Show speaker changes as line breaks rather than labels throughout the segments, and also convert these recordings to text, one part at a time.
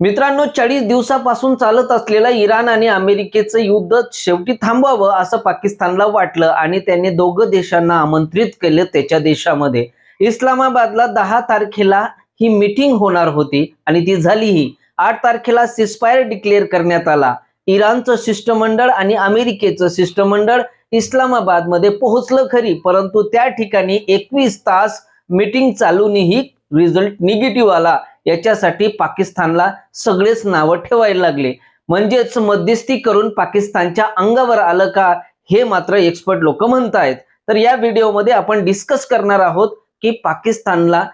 मित्रांनो, 40 दिवसापासून चालत असलेलं इराण आणि अमेरिकेचं युद्ध शेवटी थांबवावं असं पाकिस्तानला वाटलं आणि त्यांनी दोघं देशांना आमंत्रित केलं त्याच्या देशामध्ये. इस्लामाबादला 10 तारखेला ही मीटिंग होणार होती आणि ती झालीही. 8 तारखेला सिजफायर डिक्लेअर करण्यात आला. इराणचं शिष्टमंडळ आणि अमेरिकेचं शिष्टमंडळ इस्लामाबादमध्ये पोहोचलं खरी, परंतु त्या ठिकाणी 21 तास मीटिंग चालूनही रिझल्ट निगेटिव्ह आला. याच्यासाठी पाकिस्तानला सगळेच नावं ठेवायला लागले. म्हणजेच मध्यस्थी करून पाकिस्तानच्या अंगावर आलं का, हे मात्र एक्सपर्ट लोक म्हणतायत. तर या व्हिडिओमध्ये आपण डिस्कस करणार आहोत की पाकिस्तानला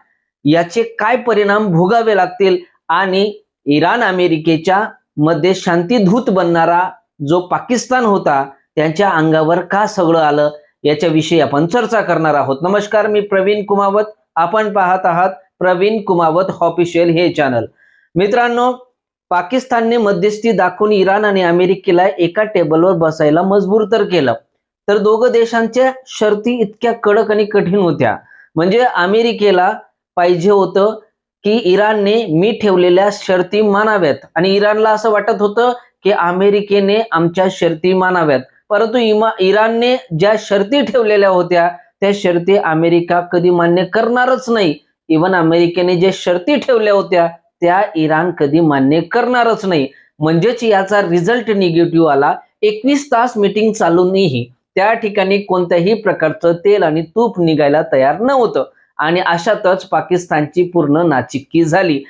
याचे काय परिणाम भोगावे लागतील आणि इराण अमेरिकेच्या मध्ये शांतीदूत बनणारा जो पाकिस्तान होता त्यांच्या अंगावर का सगळं आलं, याच्याविषयी आपण चर्चा करणार आहोत. नमस्कार, मी प्रवीण कुमावत. आपण पाहत आहात प्रवीण कुमावत ऑफिशियल हे चॅनल. मित्रांनो, पाकिस्तानने मध्यस्थी दाखवून इराण आणि अमेरिकेला एका टेबलवर बसायला मजबूर तर केलं. तर दोघं देशांच्या शर्ती इतक्या कडक आणि कठीण होत्या. म्हणजे अमेरिकेला पाहिजे होतं की इराणने मी ठेवलेल्या शर्ती मानाव्यात आणि इराणला असं वाटत होतं की अमेरिकेने आमच्या शर्ती मानाव्यात. परंतु इराणने ज्या शर्ती ठेवलेल्या होत्या त्या शर्ती अमेरिका कधी मान्य करणारच नाही. इवन अमेरिकेने जे शर्ती ठेवल्या होत्या त्या इराण कधी मान्य करणारच नाही. म्हणजेच याचा रिझल्ट निगेटिव्ह आला. 21 तास मीटिंग चालूनही त्या ठिकाणी कोणत्याही प्रकारचं तेल आणि तूप निघायला तयार नव्हतं आणि अशातच पाकिस्तानची पूर्ण नाचिक्की झाली.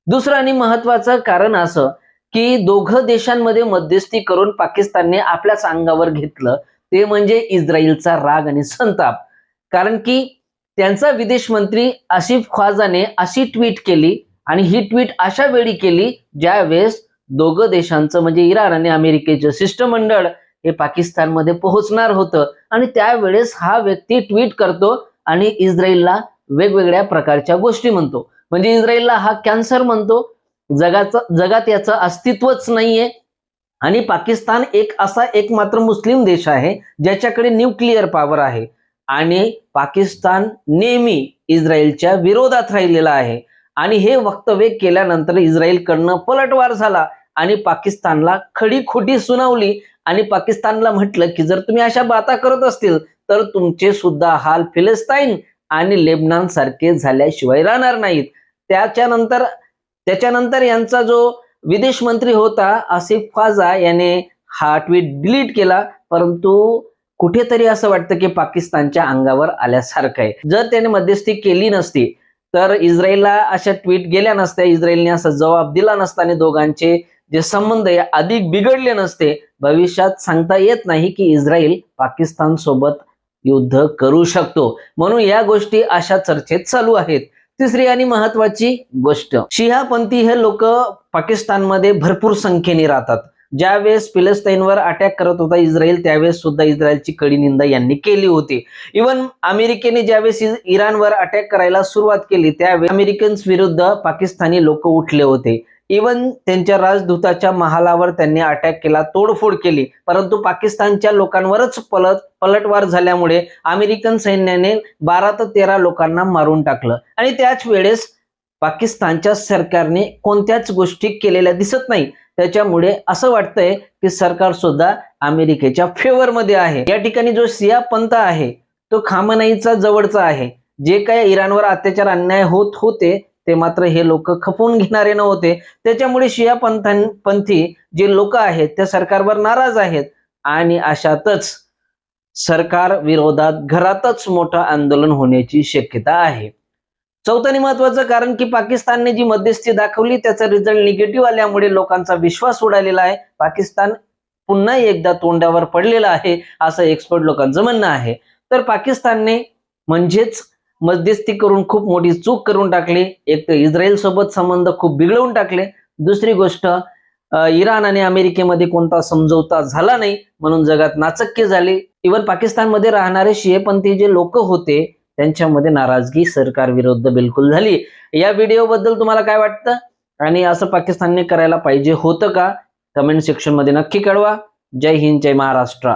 दुसरं आणि महत्वाचं कारण असं की दोघं देशांमध्ये मध्यस्थी करून पाकिस्तानने आपल्याच अंगावर घेतलं ते म्हणजे इस्रायलचा राग आणि संताप. कारण की त्यांचा विदेश मंत्री आसिफ ख्वाजाने अशी ट्विट केली आणि ही ट्विट अशा वेळी केली ज्या वेळेस दोघं देशांचं म्हणजे इराण आणि अमेरिकेचं शिष्टमंडळ हे पाकिस्तानमध्ये पोहोचणार होतं आणि त्यावेळेस हा व्यक्ती ट्विट करतो आणि इस्रायलला वेगवेगळ्या प्रकारच्या गोष्टी म्हणतो. म्हणजे इस्रायलला हा कॅन्सर म्हणतो, जगात याचं अस्तित्वच नाहीये. आणि पाकिस्तान एक असा एकमात्र मुस्लिम देश आहे ज्याच्याकडे न्यूक्लिअर पॉवर आहे आणि पाकिस्तान नेहमी इस्रायलच्या विरोधात राहिलेला आहे. आणि हे वक्तव्य केल्यानंतर इस्रायलकडनं पलटवार झाला आणि पाकिस्तानला खडी खोटी सुनावली आणि पाकिस्तानला म्हटलं की जर तुम्ही अशा बाता करत असतील तर तुमचे सुद्धा हाल फिलिस्तीन आणि लेबनान सारखे झाल्याशिवाय राहणार नाहीत. त्याच्यानंतर यांचा जो विदेश मंत्री होता आसिफ ख्वाजा याने हा ट्विट डिलीट केला. परंतु कुठेतरी असं वाटतं की पाकिस्तानच्या अंगावर आल्यासारखं आहे. जर त्याने मध्यस्थी केली नसती तर इस्रायलला अशा ट्विट गेल्या नसत्या, इस्रायलने असा जबाब दिला नसता आणि दोघांचे जे संबंध आहे अधिक बिघडले नसते. भविष्यात सांगता येत नाही की इस्रायल पाकिस्तान सोबत युद्ध करू शकतो. म्हणून या गोष्टी अशा चर्चेत चालू आहेत. तिसरी आणि महत्वाची गोष्ट, शिहापंथी हे लोक पाकिस्तानमध्ये भरपूर संख्येने राहतात. ज्यावेळेस फिलिस्तीनवर अटॅक करत होता इस्रायल त्यावेळेस सुद्धा इस्रायलची कडी निंदा यांनी केली होती. इवन अमेरिकेने ज्यावेळेस इराणवर अटॅक करायला सुरुवात केली त्यावेळेस अमेरिकन्स विरुद्ध पाकिस्तानी लोक उठले होते. इवन त्यांच्या राजदूताच्या महालावर त्यांनी अटॅक केला, तोडफोड केली. परंतु पाकिस्तानच्या लोकांवरच पलटवार झाल्यामुळे अमेरिकन सैन्याने 12 ते 13 लोकांना मारून टाकलं आणि त्याच वेळेस पाकिस्तानच्या सरकारने कोणत्याच गोष्टी केलेल्या दिसत नाही. त्याच्यामुळे असं वाटतंय की सरकार सुद्धा अमेरिकेच्या फेवर मध्ये आहे. या ठिकाणी जो शिया पंथ आहे तो खामनेईचा जवळचा आहे. जे काय इराणवर अत्याचार अन्याय होत होते ते मात्र हे लोक खपवून घेणारे नव्हते. त्याच्यामुळे शिया पंथी जे लोक आहेत त्या सरकारवर नाराज आहेत आणि अशातच सरकार विरोधात घरातच मोठं आंदोलन होण्याची शक्यता आहे. चौथं आणि महत्वाचं कारण की पाकिस्तानने जी मध्यस्थी दाखवली त्याचा रिझल्ट निगेटिव्ह आल्यामुळे लोकांचा विश्वास उडालेला आहे. पाकिस्तान पुन्हा एकदा तोंडावर पडलेला आहे असं एक्सपर्ट लोकांचं म्हणणं आहे. तर पाकिस्तानने म्हणजेच मध्यस्थी करून खूप मोठी चूक करून टाकली. एक तर इस्रायल सोबत संबंध खूप बिघडवून टाकले. दुसरी गोष्ट, इराण आणि अमेरिकेमध्ये कोणता समझोता झाला नाही म्हणून जगात नाचक्की झाली. इवन पाकिस्तानमध्ये राहणारे शियेपंथी जे लोक होते त्यांच्यामध्ये नाराजगी सरकार विरुद्ध बिलकुल झाली. या व्हिडिओ बद्दल तुम्हाला काय वाटतं आणि असं पाकिस्तानने करायला पाहिजे होतं का? कमेंट सेक्शन मध्ये नक्की कळवा. जय हिंद, जय महाराष्ट्र.